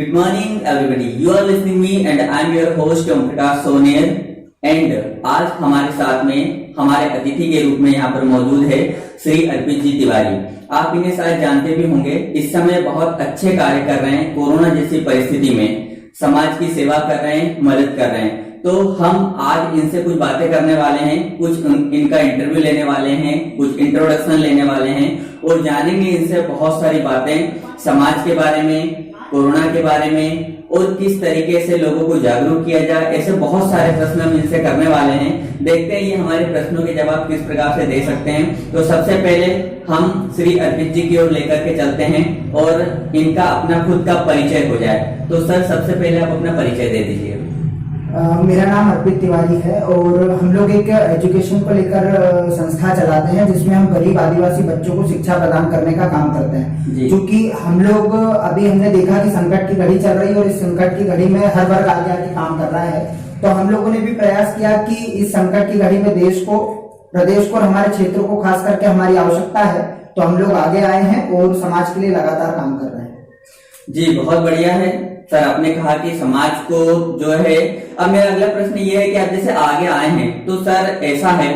Good morning everybody. You are listening me and I am your host Om Prakash Soner and आज हमारे साथ में हमारे अतिथि के रूप में यहाँ पर मौजूद है श्री अर्पित जी तिवारी। आप इन्हें शायद जानते भी होंगे। इस समय बहुत अच्छे कार्य कर रहे हैं। कोरोना जैसी परिस्थिति में समाज की सेवा कर रहे हैं, मदद कर रहे हैं। तो हम आज इनसे कुछ बातें करने वाले हैं, कुछ इनका इंटरव्यू लेने वाले हैं, कुछ इंट्रोडक्शन लेने वाले हैं और जानेंगे इनसे बहुत सारी बातें समाज के बारे में, कोरोना के बारे में और किस तरीके से लोगों को जागरूक किया जाए। ऐसे बहुत सारे प्रश्न हम इनसे करने वाले हैं। देखते हैं ये हमारे प्रश्नों के जवाब किस प्रकार से दे सकते हैं। तो सबसे पहले हम श्री अर्पित जी की ओर लेकर के चलते हैं और इनका अपना खुद का परिचय हो जाए। तो सर सबसे पहले आप अपना परिचय दे दीजिए। मेरा नाम अर्पित तिवारी है और हम लोग एक एजुकेशन को लेकर संस्था चलाते हैं जिसमें हम गरीब आदिवासी बच्चों को शिक्षा प्रदान करने का काम करते हैं। क्योंकि हम लोग अभी हमने देखा कि संकट की घड़ी चल रही है और इस संकट की घड़ी में हर वर्ग आगे आके काम कर रहा है। तो हम लोगों ने भी प्रयास किया कि इस संकट की घड़ी में देश को, प्रदेश को और हमारे क्षेत्र को खास करके हमारी आवश्यकता है। तो हम लोग आगे आए हैं और समाज के लिए लगातार काम कर रहे हैं। जी बहुत बढ़िया है सर। आपने कहा कि समाज को जो है, अब मेरा अगला प्रश्न ये है कि आप जैसे आगे आए हैं तो सर ऐसा है,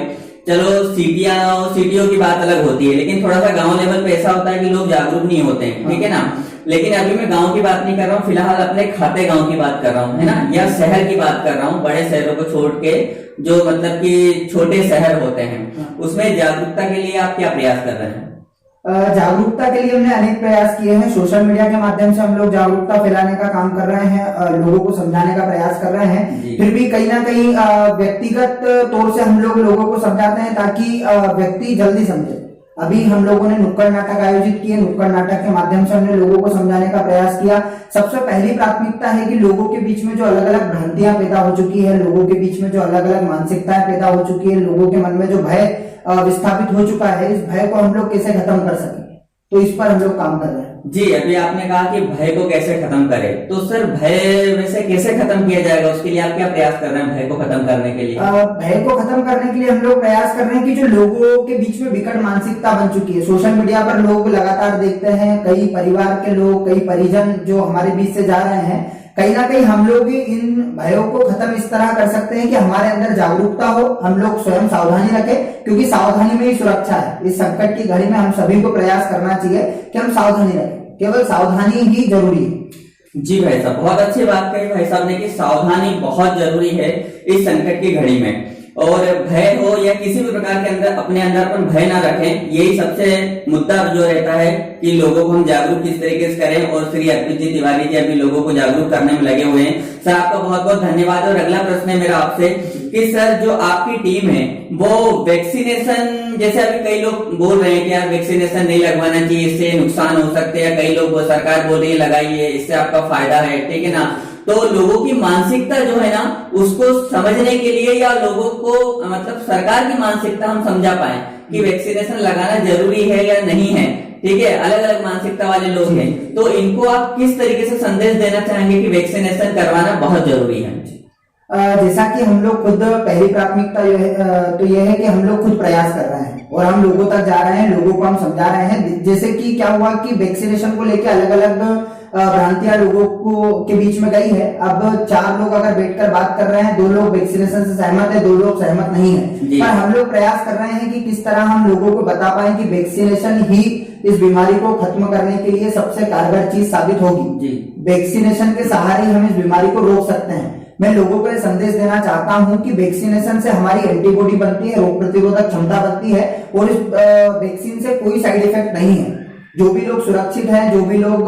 चलो सिटियों की बात अलग होती है, लेकिन थोड़ा सा गांव लेवल पे ऐसा होता है कि लोग जागरूक नहीं होते हैं, ठीक है ना। लेकिन अभी मैं गांव की बात नहीं कर रहा हूँ, फिलहाल अपने खाते गांव की बात कर रहा हूँ, है ना, या शहर की बात कर रहा हूँ। बड़े शहरों को छोड़ के जो मतलब कि छोटे शहर होते हैं, उसमें जागरूकता के लिए आप क्या प्रयास कर रहे हैं? जागरूकता के लिए हमने अनेक प्रयास किए हैं। सोशल मीडिया के माध्यम से हम लोग जागरूकता फैलाने का काम कर रहे हैं, लोगों को समझाने का प्रयास कर रहे हैं। फिर भी कहीं ना कहीं व्यक्तिगत तौर से हम लोग लोगों को समझाते हैं ताकि व्यक्ति जल्दी समझे। अभी हम लोगों ने नुक्कड़ नाटक आयोजित किए। नुक्कड़ नाटक के माध्यम से हमने लोगों को समझाने का प्रयास किया। सबसे पहली प्राथमिकता है कि लोगों के बीच में जो अलग अलग भ्रांतियां पैदा हो चुकी है, लोगों के बीच में जो अलग अलग मानसिकताएं पैदा हो चुकी है, लोगों के मन में जो भय विस्थापित हो चुका है, इस भय को हम लोग कैसे खत्म कर सकें, तो इस पर हम लोग काम कर रहे हैं। जी अभी आपने कहा कि भय को कैसे खत्म करें, तो सर भय वैसे कैसे खत्म किया जाएगा, उसके लिए आप क्या प्रयास कर रहे हैं भय को खत्म करने के लिए? भय को खत्म करने के लिए हम लोग प्रयास कर रहे हैं कि जो लोगों के बीच में विकट मानसिकता बन चुकी है, सोशल मीडिया पर लोग लगातार देखते हैं, कई परिवार के लोग, कई परिजन जो हमारे बीच से जा रहे हैं, कहीं ना कहीं हम लोग भी इन भयों को खत्म इस तरह कर सकते हैं कि हमारे अंदर जागरूकता हो, हम लोग स्वयं सावधानी रखें, क्योंकि सावधानी में ही सुरक्षा है। इस संकट की घड़ी में हम सभी को प्रयास करना चाहिए कि हम सावधानी रखें, केवल सावधानी ही जरूरी है। जी भाई साहब बहुत अच्छी बात कही भाई साहब ने कि सावधानी बहुत जरूरी है इस संकट की घड़ी में। और भय हो या किसी भी प्रकार के अंदर अपने अंदर अपन भय ना रखें, यही सबसे मुद्दा जो रहता है कि लोगों को हम जागरूक किस तरीके से करें। और श्री अर्पित जी तिवारी जी अभी लोगों को जागरूक करने में लगे हुए हैं। सर आपका बहुत बहुत धन्यवाद। और अगला प्रश्न है मेरा आपसे कि सर जो आपकी टीम है वो वैक्सीनेशन, जैसे अभी कई लोग बोल रहे हैं कि यार वैक्सीनेशन नहीं लगवाना चाहिए, इससे नुकसान हो सकते हैं, कई लोग सरकार बोल रही है लगाइए, इससे आपका फायदा है, ठीक है ना। तो लोगों की मानसिकता जो है ना उसको समझने के लिए या लोगों को मतलब सरकार की मानसिकता हम समझा पाए कि वैक्सीनेशन लगाना जरूरी है या नहीं है, ठीक है, अलग अलग मानसिकता वाले लोग हैं, तो इनको आप किस तरीके से संदेश देना चाहेंगे कि वैक्सीनेशन करवाना बहुत जरूरी है? जैसा कि हम लोग खुद पहली प्राथमिकता तो यह है कि हम लोग खुद प्रयास कर रहे हैं और हम लोगों तक जा रहे हैं, लोगों को हम समझा रहे हैं। जैसे कि क्या हुआ कि वैक्सीनेशन को लेकर अलग अलग भ्रांतियां लोगों को के बीच में गई है। अब 4 लोग अगर बैठकर बात कर रहे हैं, 2 लोग वैक्सीनेशन से सहमत है, 2 लोग सहमत नहीं है, पर हम लोग प्रयास कर रहे हैं कि किस तरह हम लोगों को बता पाए कि वैक्सीनेशन ही इस बीमारी को खत्म करने के लिए सबसे कारगर चीज साबित होगी। वैक्सीनेशन के सहारे हम इस बीमारी को रोक सकते हैं। मैं लोगों को यह संदेश देना चाहता हूं कि वैक्सीनेशन से हमारी एंटीबॉडी बनती है, रोग प्रतिरोधक क्षमता बनती है और इस वैक्सीन से कोई साइड इफेक्ट नहीं है। जो भी लोग सुरक्षित हैं, जो भी लोग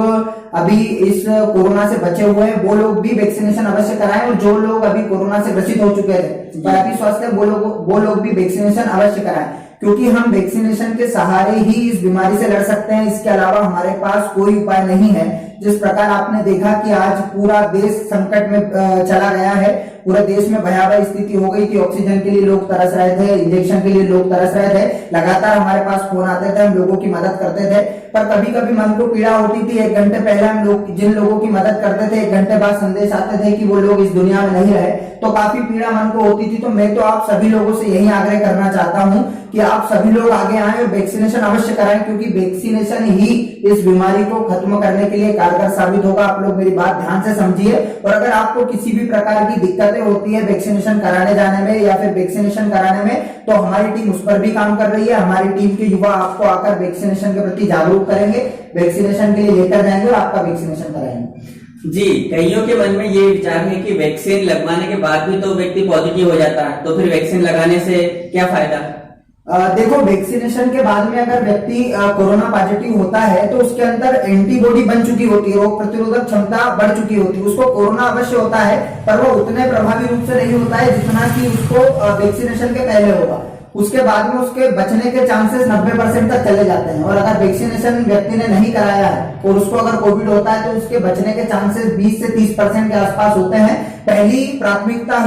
अभी इस कोरोना से बचे हुए हैं, वो लोग भी वैक्सीनेशन अवश्य कराएं और जो लोग अभी कोरोना से ग्रसित हो चुके थे पर अभी स्वस्थ है, वो लोग भी वैक्सीनेशन अवश्य कराएं, क्योंकि हम वैक्सीनेशन के सहारे ही इस बीमारी से लड़ सकते हैं। इसके अलावा हमारे पास कोई उपाय नहीं है। जिस प्रकार आपने देखा कि आज पूरा देश संकट में चला गया है, पूरे देश में भयावह स्थिति हो गई थी, ऑक्सीजन के लिए लोग तरस रहे थे, इंजेक्शन के लिए लोग तरस रहे थे, लगातार हमारे पास फोन आते थे, हम लोगों की मदद करते थे, पर कभी कभी मन को पीड़ा होती थी। 1 घंटे पहले हम लोग जिन लोगों की मदद करते थे, 1 घंटे बाद संदेश आते थे कि वो लोग इस दुनिया में नहीं रहे, तो काफी पीड़ा मन को होती थी। तो मैं तो आप सभी लोगों से यही आग्रह करना चाहता हूं कि आप सभी लोग आगे आए और वैक्सीनेशन अवश्य कराएं, क्योंकि वैक्सीनेशन ही इस बीमारी को खत्म करने के लिए कारगर साबित होगा। आप लोग मेरी बात ध्यान से समझिए। और अगर आपको किसी भी प्रकार की दिक्कतें होती है वैक्सीनेशन कराने जाने में या फिर वैक्सीनेशन कराने में, तो हमारी टीम उस पर भी काम कर रही है। हमारी टीम के युवा आपको आकर वैक्सीनेशन के प्रति जागरूक करेंगे, वैक्सीनेशन के लिए लेकर जाएंगे और आपका वैक्सीनेशन कराएंगे। जी, कईयों के मन में ये विचार है कि वैक्सीन लगवाने के बाद भी तो व्यक्ति पॉजिटिव हो जाता है, तो फिर वैक्सीन लगाने से क्या फायदा? देखो, वैक्सीनेशन के बाद में अगर व्यक्ति कोरोना पॉजिटिव होता है तो उसके अंदर एंटीबॉडी बन चुकी होती है, रोग प्रतिरोधक क्षमता बढ़ चुकी होती है। उसको कोरोना अवश्य होता है पर वो उतने प्रभावी रूप से नहीं होता है जितना कि उसको वैक्सीनेशन के पहले होगा। उसके बाद में उसके बचने के चांसेस 90% तक चले जाते हैं। और अगर वैक्सीनेशन व्यक्ति ने नहीं कराया है और उसको अगर कोविड होता है तो उसके बचने के चांसेस 20 से 30% के आसपास होते हैं। पहली प्राथमिकता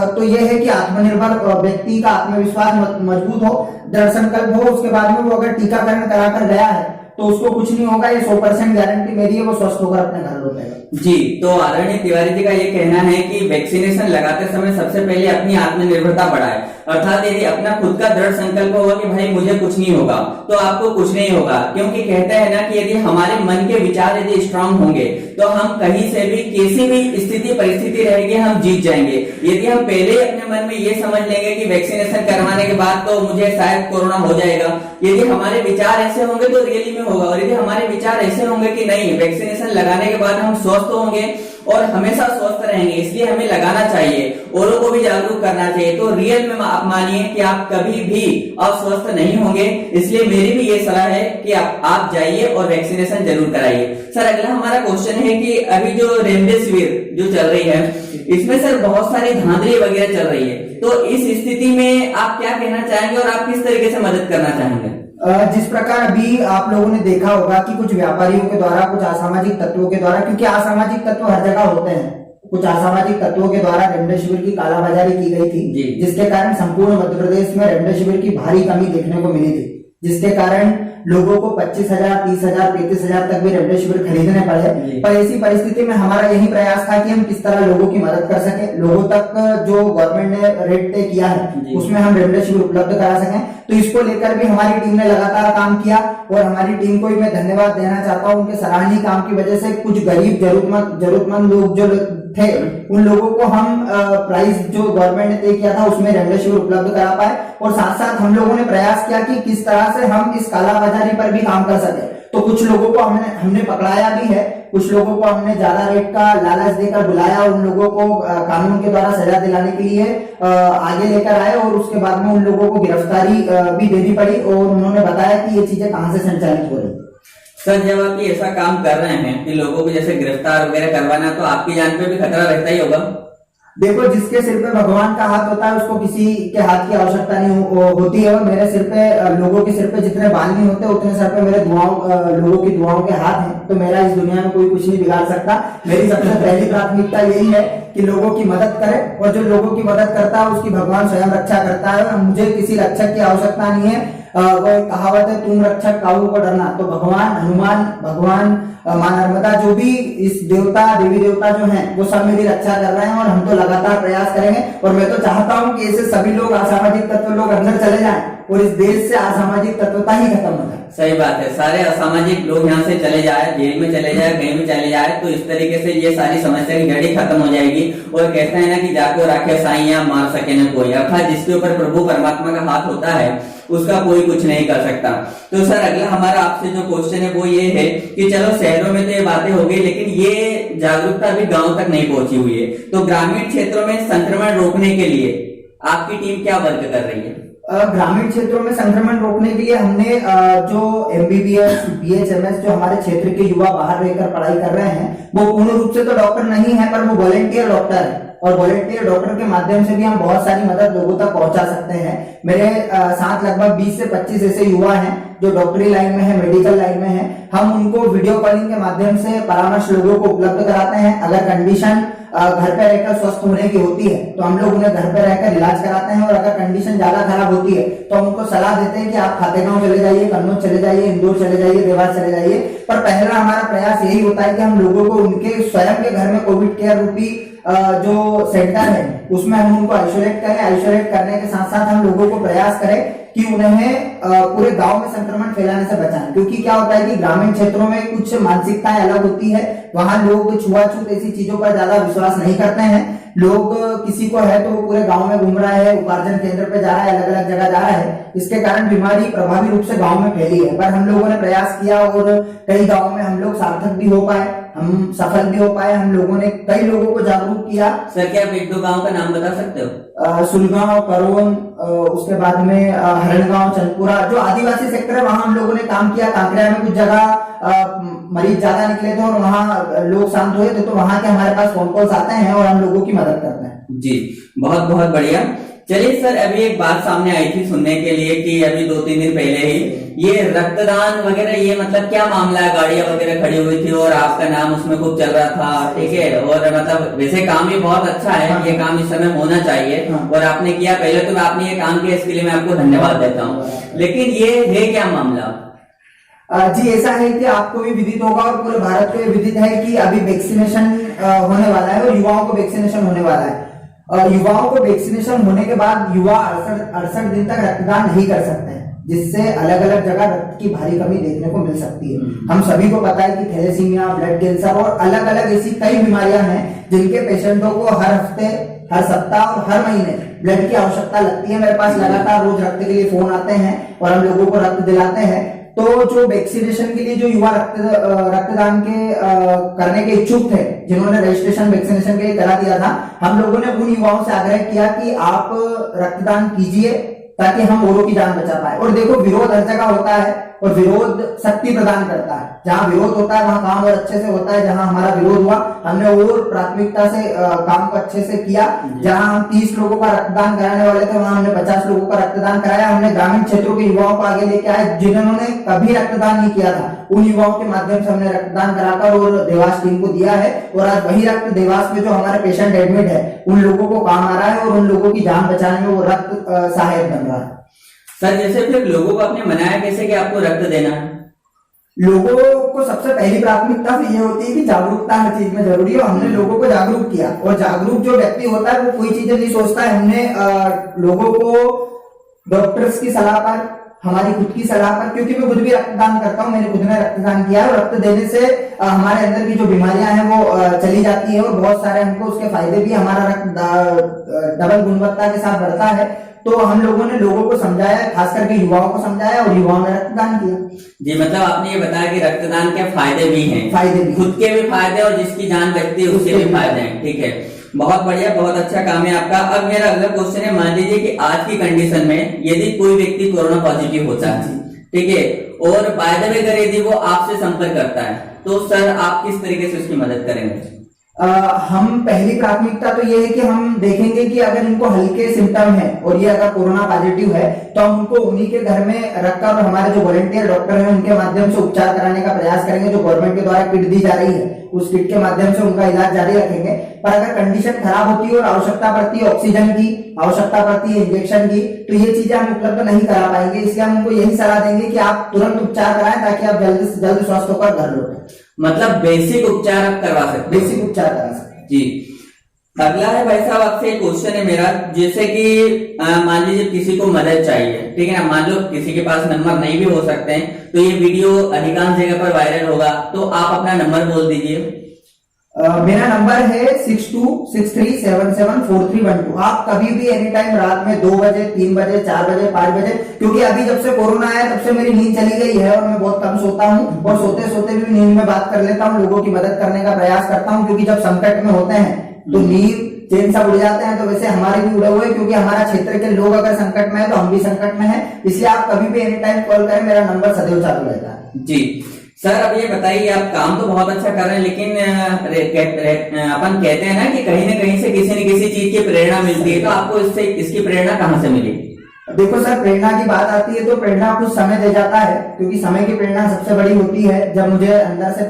तो यह है कि आत्मनिर्भर व्यक्ति का आत्मविश्वास मजबूत हो, दृढ़ संकल्प हो। उसके बाद में वो अगर टीकाकरण कराकर गया है तो उसको कुछ नहीं होगा, ये 100% गारंटी मेरी है, वो स्वस्थ होकर अपने घर लौटेगा। जी, तो आदरणीय तिवारी जी का ये कहना है कि वैक्सीनेशन लगाते समय सबसे पहले अपनी आत्मनिर्भरता बढ़ाए, अर्थात यदि अपना खुद का दृढ़ संकल्प होगा कि भाई मुझे कुछ नहीं होगा, तो आपको कुछ नहीं होगा। क्योंकि कहते हैं ना कि यदि हमारे मन के विचार यदि स्ट्रांग होंगे तो हम कहीं से भी किसी भी स्थिति परिस्थिति रहेगी हम जीत जाएंगे। यदि हम पहले ही अपने मन में ये समझ लेंगे कि वैक्सीनेशन करवाने के बाद तो मुझे शायद कोरोना हो जाएगा, यदि हमारे विचार ऐसे होंगे तो रियली में होगा। और यदि हमारे विचार ऐसे होंगे कि नहीं, वैक्सीनेशन लगाने के बाद हम स्वस्थ होंगे और हमेशा स्वस्थ रहेंगे, इसलिए हमें लगाना चाहिए, औरों को भी जागरूक करना चाहिए, तो रियल में आप मानिए कि आप कभी भी अस्वस्थ नहीं होंगे। इसलिए मेरी भी ये सलाह है कि आप जाइए और वैक्सीनेशन जरूर कराइए। सर, अगला हमारा क्वेश्चन है कि अभी जो रेमडेसिविर जो चल रही है, इसमें सर बहुत सारी धांधली वगैरह चल रही है, तो इस स्थिति में आप क्या कहना चाहेंगे और आप किस तरीके से मदद करना चाहेंगे? जिस प्रकार अभी आप लोगों ने देखा होगा कि कुछ व्यापारियों के द्वारा, कुछ असामाजिक तत्वों के द्वारा, क्योंकि असामाजिक तत्व हर जगह होते हैं, कुछ असामाजिक तत्वों के द्वारा रेमडेसिविर की कालाबाजारी की गई थी, जिसके कारण संपूर्ण मध्य प्रदेश में रेमडेसिविर की भारी कमी देखने को मिली थी, जिसके कारण लोगों को 25,000, 30,000, 35,000 तक भी रेमडेसिविर खरीदने पड़े। पर ऐसी परिस्थिति में हमारा यही प्रयास था कि हम किस तरह लोगों की मदद कर सके, लोगों तक जो गवर्नमेंट ने रेट तय किया है उसमें हम रेमडेसिविर उपलब्ध करा सकें। तो इसको लेकर भी हमारी टीम ने लगातार काम किया और हमारी टीम को भी मैं धन्यवाद देना चाहता हूं। उनके सराहनीय काम की वजह से कुछ गरीब जरूरतमंद लोग जो थे उन लोगों को हम प्राइस जो गवर्नमेंट ने तय किया था उसमें रेमडेसिविर उपलब्ध करा पाए। और साथ साथ हम लोगों ने प्रयास किया कि किस तरह से हम इस कालाबाजारी पर भी काम कर सके। तो कुछ लोगों को हमने पकड़ाया भी है, कुछ लोगों को हमने ज्यादा रेट का लालच देकर बुलाया, उन लोगों को कानून के द्वारा सजा दिलाने के लिए आगे लेकर आए और उसके बाद में उन लोगों को गिरफ्तारी भी देनी पड़ी और उन्होंने बताया कि ये चीजें कहां से संचालित हो रही। सर, जब आप ऐसा काम कर रहे हैं कि लोगों को जैसे गिरफ्तार वगैरह करवाना, तो आपकी जान पे भी खतरा रहता ही होगा। देखो, जिसके सिर पे भगवान का हाथ होता है उसको किसी के हाथ की आवश्यकता नहीं होती है। और मेरे सिर पे, लोगों के सिर पे जितने बाल नहीं होते उतने सर पे मेरे लोगों की दुआओं के हाथ हैं। तो मेरा इस दुनिया में कोई कुछ नहीं बिगाड़ सकता। मेरी सबसे पहली प्राथमिकता यही है कि लोगों की मदद करें और जो लोगों की मदद करता है उसकी भगवान स्वयं रक्षा करता है। मुझे किसी रक्षक की आवश्यकता नहीं है। वो एक कहावत है, तुम रक्षक काहू को डरना। तो भगवान हनुमान, भगवान मां नर्मदा, जो भी इस देवता देवी देवता जो हैं वो सब मेरी रक्षा कर रहे हैं और हम तो लगातार प्रयास करेंगे। और मैं तो चाहता हूं कि ऐसे सभी लोग, असामाजिक तत्व लोग अंदर चले जाएं और इस देश से असामाजिक तत्वता ही खत्म हो जाए। सही बात है, सारे असामाजिक लोग यहाँ से चले जाए, जेल में चले जाए, कहीं भी चले जाए, तो इस तरीके से ये सारी समस्या की जड़ी खत्म हो जाएगी। और कहते हैं ना कि जाको राखे साईं मार सके न कोई, अर्थात जिसके ऊपर प्रभु परमात्मा का हाथ होता है उसका कोई कुछ नहीं कर सकता। तो सर, अगला हमारा आपसे जो क्वेश्चन है वो ये है कि चलो शहरों में तो ये बातें हो गई, लेकिन ये जागरूकता अभी गांव तक नहीं पहुंची हुई है, तो ग्रामीण क्षेत्रों में संक्रमण रोकने के लिए आपकी टीम क्या वर्क कर रही है? ग्रामीण क्षेत्रों में संक्रमण रोकने के लिए हमने जो MBBS, BHMS जो हमारे क्षेत्र के युवा बाहर रहकर पढ़ाई कर रहे हैं, वो पूर्ण रूप से तो डॉक्टर नहीं है पर वो वॉलेंटियर डॉक्टर है। और वॉलेंटियर डॉक्टर के माध्यम से भी हम बहुत सारी मदद लोगों तक पहुंचा सकते हैं। मेरे साथ लगभग 20 से 25 ऐसे युवा हैं जो डॉक्टरी लाइन में है, मेडिकल लाइन में है। हम उनको वीडियो कॉलिंग के माध्यम से परामर्श लोगों को उपलब्ध कराते हैं। अगर कंडीशन घर पे रहकर स्वस्थ होने की होती है तो हम लोग उन्हें घर पे रहकर इलाज कराते हैं। और अगर कंडीशन ज्यादा खराब होती है तो हम उनको सलाह देते हैं कि आप खातेगांव चले जाइए, कन्नौज चले जाइए, इंदौर चले जाइए, देवास चले जाइए। पर पहला हमारा प्रयास यही होता है कि हम लोगों को उनके स्वयं के घर में कोविड केयर रूपी जो सेंटर है उसमें हम उनको आइसोलेट करें। आइसोलेट करने के साथ साथ हम लोगों को प्रयास करें कि उन्हें पूरे गांव में संक्रमण फैलाने से बचाएं, क्योंकि क्या होता है कि ग्रामीण क्षेत्रों में कुछ मानसिकताएं अलग होती है। वहां लोग छुआछूत ऐसी चीजों पर ज्यादा विश्वास नहीं करते हैं। लोग किसी को है तो वो पूरे गांव में घूम रहा है, उपार्जन केंद्र पे जा रहा है, अलग अलग जगह जा रहा है, इसके कारण बीमारी प्रभावी रूप से गांव में फैली है। पर हम लोगों ने प्रयास किया और कई गांव में हम लोग सार्थक भी हो पाए, हम सफल भी हो पाए। हम लोगों ने कई लोगों को जागरूक किया। सर क्या आप 1-2 गांव का नाम बता सकते हो? सुलगांव, करोन, उसके बाद में हरणगांव, चंदपुरा, जो आदिवासी सेक्टर है वहां हम लोगों ने काम किया। कांकरिया में कुछ जगह मरीज ज्यादा निकले थे और वहां लोग शांत हुए थे, तो वहां के हमारे पास फोन कॉल्स आते हैं और हम लोगों की मदद करते हैं। जी बहुत बहुत बढ़िया। चलिए सर, अभी एक बात सामने आई थी सुनने के लिए कि अभी 2-3 दिन पहले ही ये रक्तदान वगैरह, ये मतलब क्या मामला है? गाड़ियां वगैरह खड़ी हुई थी और आपका नाम उसमें खूब चल रहा था, ठीक है, और मतलब वैसे काम ही बहुत अच्छा है, ये काम इस समय होना चाहिए और आपने किया। पहले तो आपने ये काम किया, इसके लिए मैं आपको धन्यवाद देता हूँ। लेकिन ये है क्या मामला? जी ऐसा है कि आपको भी विदित होगा और पूरे भारत को विदित है कि अभी वैक्सीनेशन होने वाला है और युवाओं को वैक्सीनेशन होने वाला है। युवाओं को वैक्सीनेशन होने के बाद युवा 68 दिन तक रक्तदान नहीं कर सकते हैं, जिससे अलग अलग जगह रक्त की भारी कमी देखने को मिल सकती है। हम सभी को पता है कि थैलेसीमिया, ब्लड कैंसर और अलग अलग ऐसी कई बीमारियां हैं जिनके पेशेंटों को हर हफ्ते, हर सप्ताह और हर महीने ब्लड की आवश्यकता लगती है। मेरे पास लगातार रोज रक्त के लिए फोन आते हैं और हम लोगों को रक्त दिलाते हैं। तो जो वैक्सीनेशन के लिए जो युवा रक्तदान के करने के इच्छुक थे, जिन्होंने रजिस्ट्रेशन वैक्सीनेशन के लिए करा दिया था, हम लोगों ने उन युवाओं से आग्रह किया कि आप रक्तदान कीजिए ताकि हम औरों की जान बचा पाए। और देखो, विरोध हर जगह होता है और विरोध शक्ति प्रदान करता है। जहां विरोध होता है वहां काम और अच्छे से होता है। जहां हमारा विरोध हुआ, हमने और प्राथमिकता से काम को अच्छे से किया। जहां हम 30 लोगों का रक्तदान कराने वाले थे, वहां हमने 50 लोगों का रक्तदान कराया। हमने ग्रामीण क्षेत्रों के युवाओं को आगे लेके आए जिन्होंने कभी रक्तदान नहीं किया था, उन युवाओं के माध्यम से हमने रक्तदान कराकर और देवास टीम को दिया है। और आज वही रक्त देवास में जो हमारे पेशेंट एडमिट है उन लोगों को काम आ रहा है और उन लोगों की जान बचाने में वो रक्त सहायक बन रहा है। सर जैसे फिर लोगों को आपने मनाया कैसे कि आपको रक्त देना है? लोगों को सबसे पहली प्राथमिकता से ये होती है कि जागरूकता हर चीज में जरूरी है और हमने लोगों को जागरूक किया। और जागरूक जो व्यक्ति होता है वो कोई चीजें नहीं सोचता है। हमने लोगों को डॉक्टर्स की सलाह पर, हमारी खुद की सलाह पर, क्योंकि मैं खुद भी रक्तदान करता हूं, मैंने खुद ने रक्तदान किया है और रक्त देने से हमारे अंदर की जो बीमारियां हैं वो चली जाती है और बहुत सारे हमको उसके फायदे भी, हमारा रक्त डबल गुणवत्ता के साथ बढ़ता है। तो हम लोगों ने लोगों को समझाया, खास करके युवाओं को समझाया और युवाओं ने रक्तदान किया। जी मतलब आपने ये बताया कि रक्तदान के फायदे भी हैं, फायदे भी, खुद के भी फायदे और जिसकी जान बचती है उसके भी फायदे हैं, ठीक है, बहुत बढ़िया, बहुत अच्छा काम है आपका। अब मेरा अगला क्वेश्चन है, मान लीजिए कि आज की कंडीशन में यदि कोई व्यक्ति कोरोना पॉजिटिव होता है, ठीक है, और बाय द वे अगर यदि वो आपसे संपर्क करता है तो सर आप किस तरीके से उसकी मदद करेंगे? हम पहली प्राथमिकता तो ये है कि हम देखेंगे कि अगर इनको हल्के सिम्टम है और ये अगर कोरोना पॉजिटिव है तो हम उनको उन्हीं के घर में रखकर हमारे जो वॉलंटियर डॉक्टर हैं उनके माध्यम से उपचार कराने का प्रयास करेंगे। जो गवर्नमेंट के द्वारा किट दी जा रही है उस किट के माध्यम से उनका इलाज जारी रखेंगे। पर अगर कंडीशन खराब होती है और आवश्यकता पड़ती है ऑक्सीजन की, आवश्यकता पड़ती है इंजेक्शन की, तो ये चीजें हम उपलब्ध नहीं करा पाएंगे। इसलिए हम उनको यही सलाह देंगे कि आप तुरंत उपचार कराएं ताकि आप जल्द से जल्द स्वस्थ होकर घर लौटें। मतलब बेसिक उपचार आप करवा सकते, बेसिक उपचार करा सकते जी। अगला है भाई साहब, आपसे एक क्वेश्चन है मेरा, जैसे कि मान लीजिए किसी को मदद चाहिए, ठीक है ना, मान लो किसी के पास नंबर नहीं भी हो सकते हैं, तो ये वीडियो अधिकांश जगह पर वायरल होगा, तो आप अपना नंबर बोल दीजिए। मेरा नंबर है 6263774312। आप कभी भी एनी टाइम रात में 2 बजे, 3 बजे, 4 बजे, 5 बजे, क्योंकि अभी जब से कोरोना आया तब से मेरी नींद चली गई है और मैं बहुत कम सोता हूँ और सोते सोते भी नींद में बात कर लेता हूँ, लोगों की मदद करने का प्रयास करता हूँ। क्योंकि जब संकट में होते हैं तो नींद चैन सब उड़ जाते हैं, तो वैसे हमारे भी उड़े हुए, क्योंकि हमारा क्षेत्र के लोग अगर संकट में है तो हम भी संकट में हैं। इसलिए आप कभी भी एनी टाइम कॉल करें, मेरा नंबर सदैव चालू रहता है। जी सर, अब ये बताइए, आप काम तो बहुत अच्छा कर रहे हैं, लेकिन अपन कहते हैं ना कि कहीं ना कहीं से किसी न किसी चीज की प्रेरणा मिलती है, तो आपको इसकी प्रेरणा कहाँ से मिली? देखो सर, प्रेरणा की बात आती है तो प्रेरणा कुछ समय दे जाता है, क्योंकि समय की प्रेरणा सबसे बड़ी होती है। जब मुझे अंदर से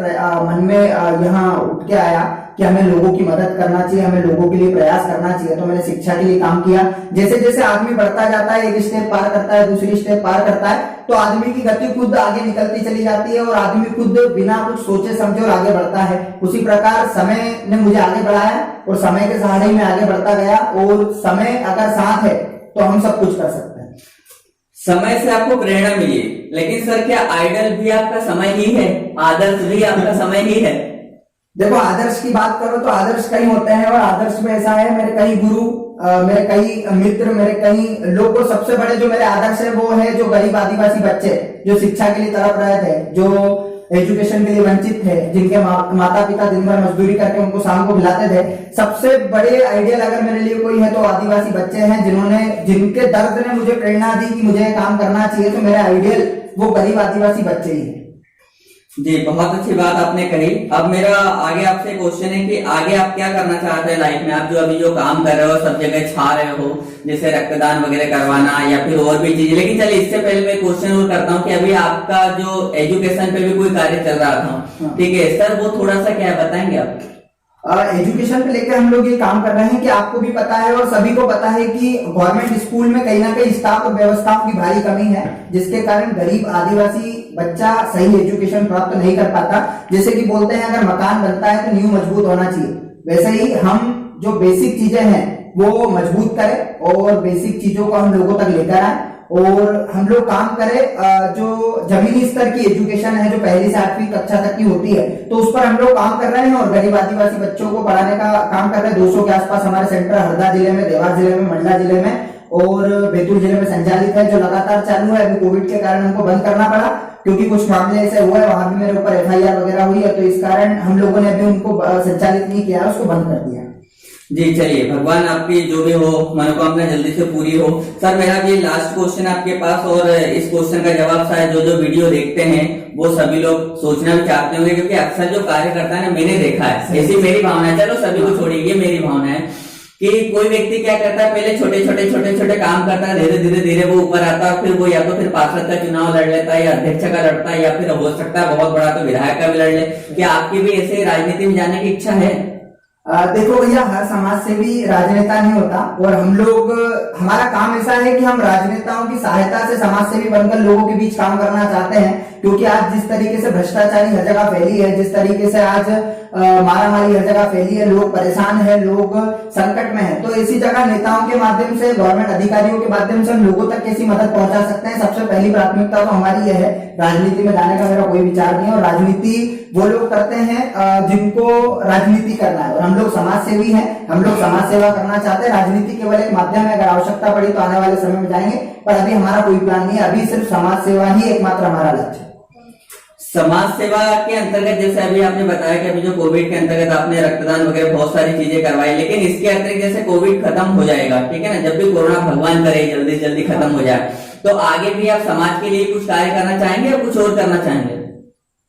मन में यहाँ उठ के आया कि हमें लोगों की मदद करना चाहिए, हमें लोगों के लिए प्रयास करना चाहिए, तो मैंने शिक्षा के लिए काम किया। जैसे जैसे आदमी बढ़ता जाता है, एक स्टेप पार करता है, दूसरी स्टेप पार करता है, तो आदमी की गति खुद आगे निकलती चली जाती है और आदमी खुद बिना कुछ सोचे समझे और आगे बढ़ता है। उसी प्रकार समय ने मुझे आगे बढ़ाया और समय के सहारे ही मैं आगे बढ़ता गया, और समय अगर साथ है तो हम सब कुछ कर सकते हैं। समय से आपको प्रेरणा मिली, लेकिन सर क्या आइडल भी आपका समय ही है, आदर्श भी आपका समय ही है? देखो, आदर्श की बात करो तो आदर्श कई होते हैं, और आदर्श में ऐसा है, मेरे कई गुरु, मेरे कई मित्र, मेरे कई लोगों, सबसे बड़े जो मेरे आदर्श है वो है जो गरीब आदिवासी बच्चे जो शिक्षा के लिए तड़प रहे थे, जो एजुकेशन के लिए वंचित थे, जिनके माता पिता दिन भर मजदूरी करके उनको शाम को खिलाते थे। सबसे बड़े आइडियल अगर मेरे लिए कोई है तो आदिवासी बच्चे हैं, जिनके दर्द ने मुझे प्रेरणा दी कि मुझे काम करना चाहिए। तो मेरा आइडियल वो गरीब आदिवासी बच्चे ही है। जी, बहुत अच्छी बात आपने कही। अब मेरा आगे आपसे क्वेश्चन है कि आगे आप क्या करना चाहते हैं लाइफ में? आप जो अभी जो काम कर रहे हो, सब जगह छा रहे हो, जैसे रक्तदान वगैरह करवाना या फिर और भी चीजें, लेकिन चलिए इससे पहले मैं क्वेश्चन और करता हूँ कि अभी आपका जो एजुकेशन पे भी कोई कार्य चल रहा था, ठीक है सर, वो थोड़ा सा क्या बताएंगे आप? एजुकेशन पे लेकर हम लोग ये काम कर रहे हैं कि आपको भी पता है और सभी को पता है कि गवर्नमेंट स्कूल में कहीं ना कहीं स्टाफ और व्यवस्थाओं की भारी कमी है, जिसके कारण गरीब आदिवासी बच्चा सही एजुकेशन प्राप्त नहीं कर पाता। जैसे कि बोलते हैं अगर मकान बनता है तो नींव मजबूत होना चाहिए, वैसे ही हम जो बेसिक चीजें हैं वो मजबूत करें और बेसिक चीजों को हम लोगों तक लेकर आए, और हम लोग काम करें जो जमीनी स्तर की एजुकेशन है, जो पहली से 8वीं कक्षा तक की होती है, तो उस पर हम लोग काम कर रहे हैं और गरीब आदिवासी बच्चों को पढ़ाने का काम कर रहे हैं। 200 के आसपास हमारे सेंटर हरदा जिले में, देवास जिले में, मंडला जिले में और बैतूल जिले में संचालित है, जो लगातार चालू है। अभी कोविड के कारण हमको बंद करना पड़ा क्योंकि कुछ मामले ऐसे हुए, वहां भी मेरे ऊपर FIR वगैरह हुई है, तो इस कारण हम लोगों ने अभी उनको संचालित नहीं किया, उसको बंद कर दिया। जी चलिए, भगवान आपकी जो भी हो मनोकामना जल्दी से पूरी हो। सर मेरा भी लास्ट क्वेश्चन आपके पास, और इस क्वेश्चन का जवाब शायद जो वीडियो देखते हैं वो सभी लोग सोचना भी चाहते होंगे, क्योंकि अक्सर जो कार्य करता है ना, मैंने देखा है, ऐसी मेरी भावना है, चलो सभी को छोड़िए, ये मेरी भावना है कि कोई व्यक्ति क्या करता है, पहले छोटे छोटे काम करता है, धीरे धीरे वो ऊपर आता है, फिर वो या तो फिर पार्षद का चुनाव लड़ लेता है, या अध्यक्ष का लड़ता है, या फिर हो सकता है बहुत बड़ा तो विधायक का भी लड़ ले। क्या आपकी भी ऐसे राजनीति में जाने की इच्छा है? देखो भैया, हर समाज से भी राजनेता नहीं होता, और हम लोग, हमारा काम ऐसा है कि हम राजनेताओं की सहायता से समाज सेवी बनकर लोगों के बीच काम करना चाहते हैं। क्योंकि आज जिस तरीके से भ्रष्टाचारी हर जगह फैली है, जिस तरीके से आज मारामारी हर जगह फैली है, लोग परेशान है, लोग संकट में है, तो ऐसी जगह नेताओं के माध्यम से, गवर्नमेंट अधिकारियों के माध्यम से हम लोगों तक कैसी मदद पहुंचा सकते हैं। सबसे पहली प्राथमिकता तो हमारी यह है। राजनीति में जाने का मेरा कोई विचार नहीं है, और राजनीति वो लोग करते हैं जिनको राजनीति करना है, और हम लोग समाज सेवी हैं, हम लोग समाज सेवा करना चाहते हैं। राजनीति केवल एक माध्यम है, अगर आवश्यकता पड़ी तो आने वाले समय में जाएंगे, पर अभी हमारा कोई प्लान नहीं है। अभी सिर्फ समाज सेवा ही एकमात्र हमारा लक्ष्य है। समाज सेवा के अंतर्गत, जैसे अभी आपने बताया कि अभी जो कोविड के अंतर्गत आपने रक्तदान वगैरह बहुत सारी चीजें करवाई, लेकिन इसके अतिरिक्त जैसे कोविड खत्म हो जाएगा, ठीक है ना, जब भी कोरोना भगवान करे जल्दी खत्म हो जाए, तो आगे भी आप समाज के लिए कुछ कार्य करना चाहेंगे या कुछ और करना चाहेंगे?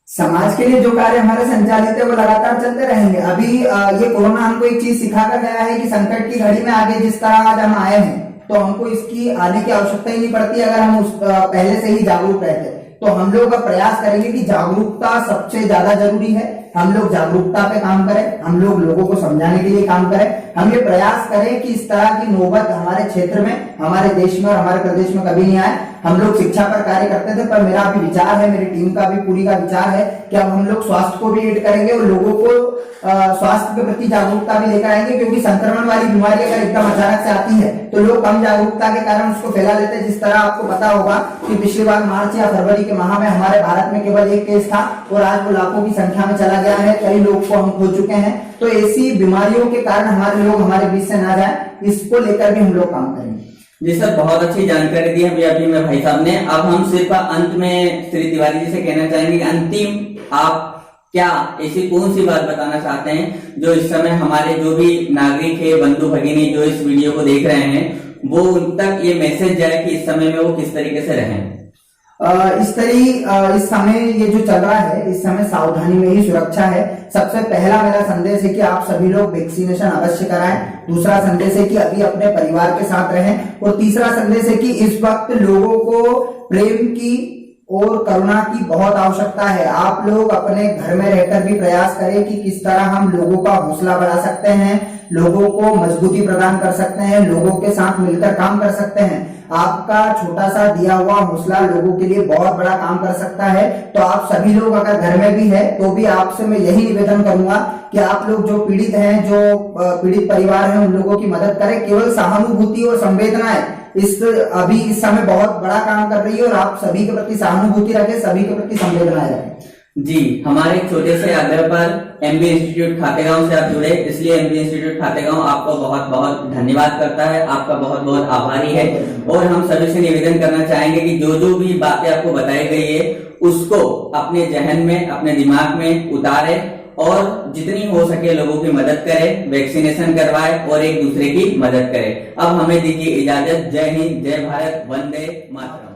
समाज के लिए जो कार्य हमारे संचालित है वो लगातार चलते रहेंगे। अभी ये कोरोना हमको एक चीज सिखा कर गया है कि संकट की घड़ी में आगे जिस तरह आज हम आए हैं, तो हमको इसकी आने की आवश्यकता ही नहीं पड़ती अगर हम पहले से ही जागरूक रहते। तो हम लोग का प्रयास करेंगे कि जागरूकता सबसे ज्यादा जरूरी है। हम लोग जागरूकता पे काम करें, हम लोग लोगों को समझाने के लिए काम करें। हम ये प्रयास करें कि इस तरह की नौबत हमारे क्षेत्र में, हमारे देश में और हमारे प्रदेश में कभी नहीं आए। हम लोग शिक्षा पर कार्य करते थे, पर मेरा भी विचार है, मेरी टीम का भी पूरी का विचार है कि अब हम लोग स्वास्थ्य को भी ऐड करेंगे और लोगों को स्वास्थ्य के प्रति जागरूकता भी लेकर आएंगे। क्योंकि संक्रमण वाली बीमारी अगर एकदम अचानक से आती है तो लोग कम जागरूकता के कारण उसको फैला देते हैं। जिस तरह आपको पता होगा कि पिछली बार मार्च या फरवरी के माह में हमारे भारत में केवल 1 केस था और आज वो लाखों की संख्या में चला गया है, कई लोग को हम खो चुके हैं। तो ऐसी बीमारियों के कारण हमारे लोग हमारे बीच से ना जाए, इसको लेकर भी हम लोग काम करेंगे। जी सर, बहुत अच्छी जानकारी दी अभी में भाई साहब ने। अब हम सिर्फ अंत में श्री तिवारी जी से कहना चाहेंगे कि अंतिम आप क्या ऐसी कौन सी बात बताना चाहते हैं जो इस समय हमारे जो भी नागरिक है, बंधु भगिनी जो इस वीडियो को देख रहे हैं, वो उन तक ये मैसेज जाए कि इस समय में वो किस तरीके से रहें? इस समय ये जो चल रहा है, इस समय सावधानी में ही सुरक्षा है। सबसे पहला मेरा संदेश है कि आप सभी लोग वैक्सीनेशन अवश्य कराएं। दूसरा संदेश है कि अभी अपने परिवार के साथ रहें। और तीसरा संदेश है कि इस वक्त लोगों को प्रेम की और करुणा की बहुत आवश्यकता है। आप लोग अपने घर में रहकर भी प्रयास करें कि किस तरह हम लोगों का हौसला बढ़ा सकते हैं, लोगों को मजबूती प्रदान कर सकते हैं, लोगों के साथ मिलकर काम कर सकते हैं। आपका छोटा सा दिया हुआ हौसला लोगों के लिए बहुत बड़ा काम कर सकता है। तो आप सभी लोग अगर घर में भी है तो भी आपसे मैं यही निवेदन करूंगा कि आप लोग जो पीड़ित हैं, जो पीड़ित परिवार हैं, उन लोगों की मदद करें। केवल सहानुभूति और संवेदनाएं अभी इस समय बहुत बड़ा काम कर रही है, और आप सभी के प्रति सहानुभूति रखें, सभी के प्रति संवेदनाएं रखें। जी, हमारे छोटे से आग्रह पर एमबी इंस्टीट्यूट खातेगांव से आप जुड़े, इसलिए एमबी इंस्टीट्यूट खातेगांव आपको बहुत बहुत धन्यवाद करता है, आपका बहुत बहुत आभारी है। और हम सभी से निवेदन करना चाहेंगे कि जो जो भी बातें आपको बताई गई है उसको अपने जहन में, अपने दिमाग में उतारे और जितनी हो सके लोगों की मदद करें, वैक्सीनेशन करवाए और एक दूसरे की मदद करें। अब हमें दीजिए इजाजत। जय हिंद, जय भारत, वंदे मातरम।